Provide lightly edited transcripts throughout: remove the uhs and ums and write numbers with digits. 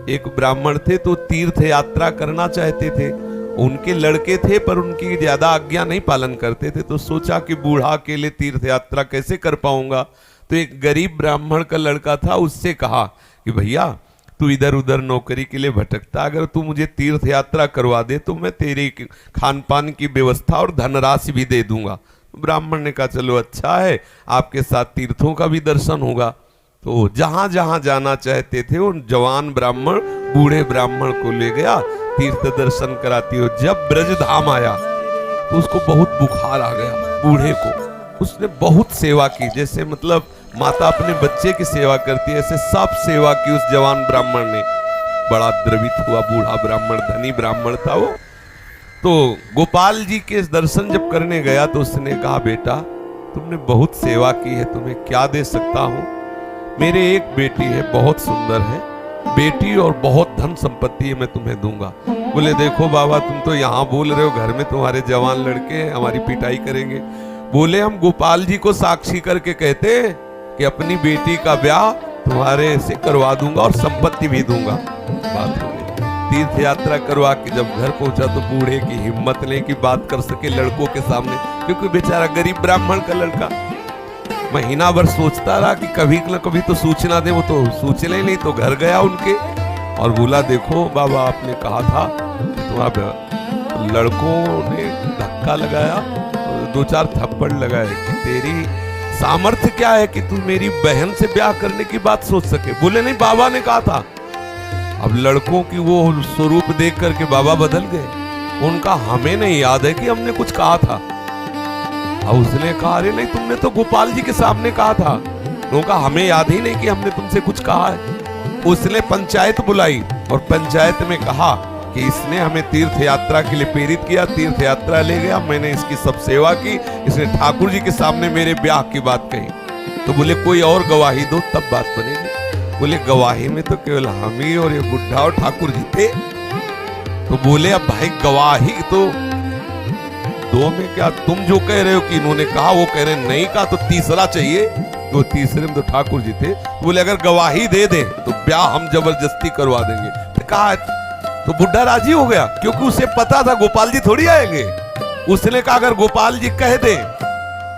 एक ब्राह्मण थे तो तीर्थ यात्रा करना चाहते थे। उनके लड़के थे पर उनकी ज्यादा आज्ञा नहीं पालन करते थे, तो सोचा कि बूढ़ा अकेले तीर्थ यात्रा कैसे कर पाऊंगा। तो एक गरीब ब्राह्मण का लड़का था, उससे कहा कि भैया तू इधर उधर नौकरी के लिए भटकता, अगर तू मुझे तीर्थ यात्रा करवा दे तो मैं तेरी खान पान की व्यवस्था और धनराशि भी दे दूंगा। ब्राह्मण ने कहा चलो अच्छा है, आपके साथ तीर्थों का भी दर्शन होगा। तो जहां जहां जाना चाहते थे उन जवान ब्राह्मण बूढ़े ब्राह्मण को ले गया, तीर्थ दर्शन कराती हो। जब ब्रज धाम आया तो उसको बहुत बुखार आ गया बूढ़े को। उसने बहुत सेवा की, जैसे मतलब माता अपने बच्चे की सेवा करती है, ऐसे सब सेवा की उस जवान ब्राह्मण ने। बड़ा द्रवित हुआ बूढ़ा ब्राह्मण, धनी ब्राह्मण था वो। तो गोपाल जी के दर्शन जब करने गया तो उसने कहा बेटा तुमने बहुत सेवा की है, तुम्हें क्या दे सकता हूं? मेरे एक बेटी है, बहुत सुंदर है बेटी और बहुत धन संपत्ति है, मैं तुम्हें दूंगा। बोले देखो बाबा तुम तो यहाँ बोल रहे हो, घर में तुम्हारे जवान लड़के हैं, हमारी पिटाई करेंगे। बोले हम गोपाल जी को साक्षी करके कहते हैं कि अपनी बेटी का ब्याह तुम्हारे से करवा दूंगा और संपत्ति भी दूंगा। बात हो गई। तीर्थ यात्रा करवा के जब घर पहुंचा तो बूढ़े की हिम्मत नहीं कि बात कर सके लड़कों के सामने, क्योंकि बेचारा गरीब ब्राह्मण का लड़का महीना भर सोचता रहा कि कभी न कभी तो सूचना दे। वो तो सूचना ही नहीं, तो घर गया उनके और बोला देखो बाबा आपने कहा था तुम्हारा लड़कों ने धक्का लगाया, दो चार थप्पड़ लगाए कि तेरी सामर्थ्य क्या है कि तू मेरी बहन से ब्याह करने की बात सोच सके। बोले नहीं बाबा ने कहा था। अब लड़कों की वो स्वरूप देख करके बाबा बदल गए। उनका हमें नहीं याद है कि हमने कुछ कहा था। अब उसने कहा अरे नहीं तुमने तो गोपाल जी के सामने कहा था। उनका हमें याद ही नहीं कि हमने तुमसे कुछ कहा है। उसने पंचायत बुलाई और पंचायत में कहा कि इसने हमें तीर्थ यात्रा के लिए प्रेरित किया, तीर्थ यात्रा ले गया, मैंने इसकी सब सेवा की, इसने ठाकुर जी के सामने मेरे ब्याह की बात कही। तो बोले कोई और गवाही दो तब बात बनेगी। बोले गवाही में तो केवल हम ही और ये बुढ़ा और ठाकुर जी थे। तो बोले अब भाई गवाही तो दो में क्या, तुम जो कह रहे हो कि इन्होंने कहा वो कह रहे नहीं कहा, तो तीसरा चाहिए। तो तीसरे में तो ठाकुर जी थे। तो बोले अगर गवाही दे दे तो ब्याह हम जबरदस्ती करवा देंगे। तो कहा तो बुढ़ा राजी हो गया, क्योंकि उसे पता था गोपाल जी थोड़ी आएंगे। उसने कहा अगर गोपाल जी कह दे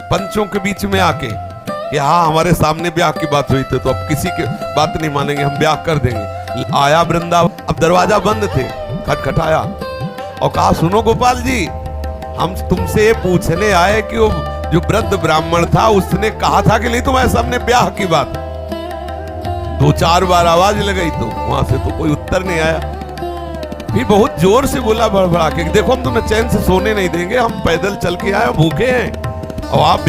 पंचों के बीच में आके कि हाँ हमारे सामने ब्याह की बात हुई थी, तो अब किसी की बात नहीं मानेंगे, हम ब्याह कर देंगे। आया वृंदावन, अब दरवाजा बंद थे, खटखटाया और कहा सुनो गोपाल जी हम तुमसे ये पूछने आए कि वो जो वृद्ध ब्राह्मण था उसने कहा था कि नहीं तुम्हारे सामने ब्याह की बात। दो चार बार आवाज लगाई तो वहां से तो कोई उत्तर नहीं आया। फिर बहुत जोर से बोला बड़बड़ा के देखो हम तुम्हें चैन से सोने नहीं देंगे, हम पैदल चल के आए, भूखे हैं और आप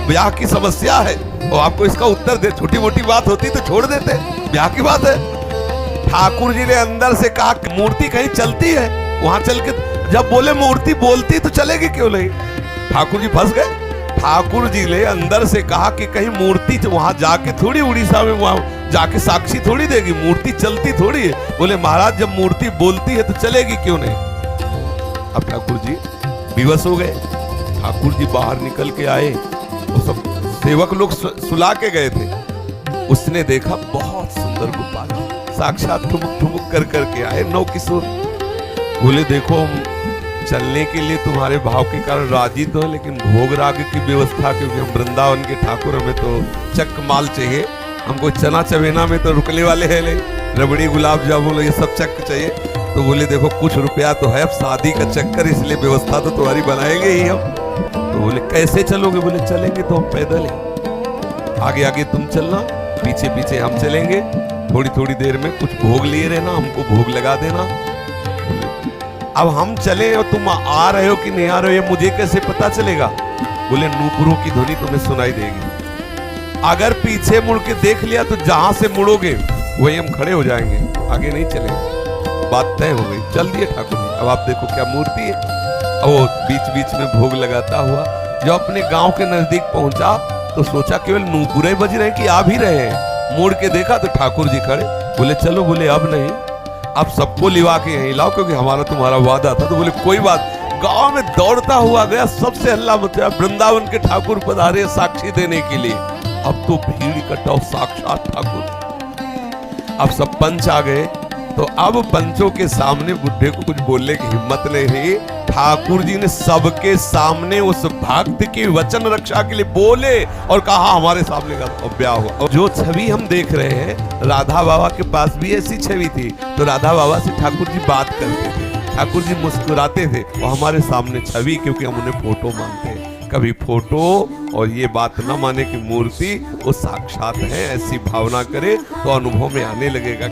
ब्याह की समस्या है और आपको इसका उत्तर दे। छोटी मोटी बात होती तो छोड़ देते, ब्याह की बात है। ठाकुर जी ने अंदर से कहा मूर्ति कहीं चलती है, वहां चल के जब बोले मूर्ति बोलती तो चलेगी क्यों नहीं। ठाकुर जी फंस गए। ठाकुर जी ने अंदर से कहा कि कहीं मूर्ति वहां जाके थोड़ी उड़ीसा में वहां जाके साक्षी थोड़ी देगी, मूर्ति चलती थोड़ी है। बोले महाराज जब मूर्ति बोलती है तो चलेगी क्यों नहीं। अब ठाकुर जी विवश हो गए। ठाकुर जी बाहर निकल के आए, वो सब सेवक लोग सुला के गए थे। उसने देखा बहुत सुंदर गोपाल साक्षात ठुमुक ठुमुक कर करके आए, नौ किशोर। बोले देखो चलने के लिए तुम्हारे भाव के कारण राजी तो है, लेकिन भोग राग की व्यवस्था, क्योंकि हम वृंदावन के ठाकुर, हमें तो चक माल चाहिए, हमको चना चवेना में तो रुकने वाले हैं नहीं, रबड़ी गुलाब जामुन ये सब चक चाहिए। तो बोले देखो कुछ रुपया तो है, अब शादी का चक्कर, इसलिए व्यवस्था तो तुम्हारी बनाएंगे ही हम। तो बोले कैसे चलोगे। बोले चलेंगे तो हम पैदल ही, आगे आगे तुम चलना, पीछे पीछे हम चलेंगे, थोड़ी थोड़ी देर में कुछ भोग लिए रहना, हमको भोग लगा देना। अब हम चले और तुम आ रहे हो कि नहीं आ रहे हो ये मुझे कैसे पता चलेगा। बोले नूपुरों की ध्वनि तुम्हें सुनाई देगी, अगर पीछे मुड़ के देख लिया तो जहां से मुड़ोगे वही हम खड़े हो जाएंगे, आगे नहीं चलेंगे। बात तय हो गई, चल दिए ठाकुर जी। अब आप देखो क्या मूर्ति है। अब वो बीच बीच में भोग लगाता हुआ जब अपने गांव के नजदीक पहुंचा तो सोचा केवल नूपुरे बज रहे कि आ भी रहे हैं। मुड़ के देखा तो ठाकुर जी खड़े। बोले चलो, बोले अब नहीं, अब सबको लिवा के यहीं लाओ, क्योंकि हमारा तुम्हारा वादा था। तो बोले कोई बात। गांव में दौड़ता हुआ गया, सबसे हल्ला मचा, वृंदावन के ठाकुर पधारे साक्षी देने के लिए। अब तो भीड़ इकट्ठा, साक्षात ठाकुर। अब सब पंच आ गए तो अब पंचों के सामने बुढ़े को कुछ बोलने की हिम्मत नहीं रही। ठाकुर जी ने सबके सामने उस भक्त की वचन रक्षा के लिए बोले और कहा हमारे सामने का ब्याह हुआ। और जो छवि हम देख रहे हैं, राधा बाबा के पास भी ऐसी छवि थी। तो राधा बाबा से ठाकुर जी बात करते थे, ठाकुर जी मुस्कुराते थे, और हमारे सामने छवि, क्योंकि हम उन्हें फोटो मानते हैं। कभी फोटो और ये बात न माने कि मूर्ति वो साक्षात है, ऐसी भावना करे तो अनुभव में आने लगेगा।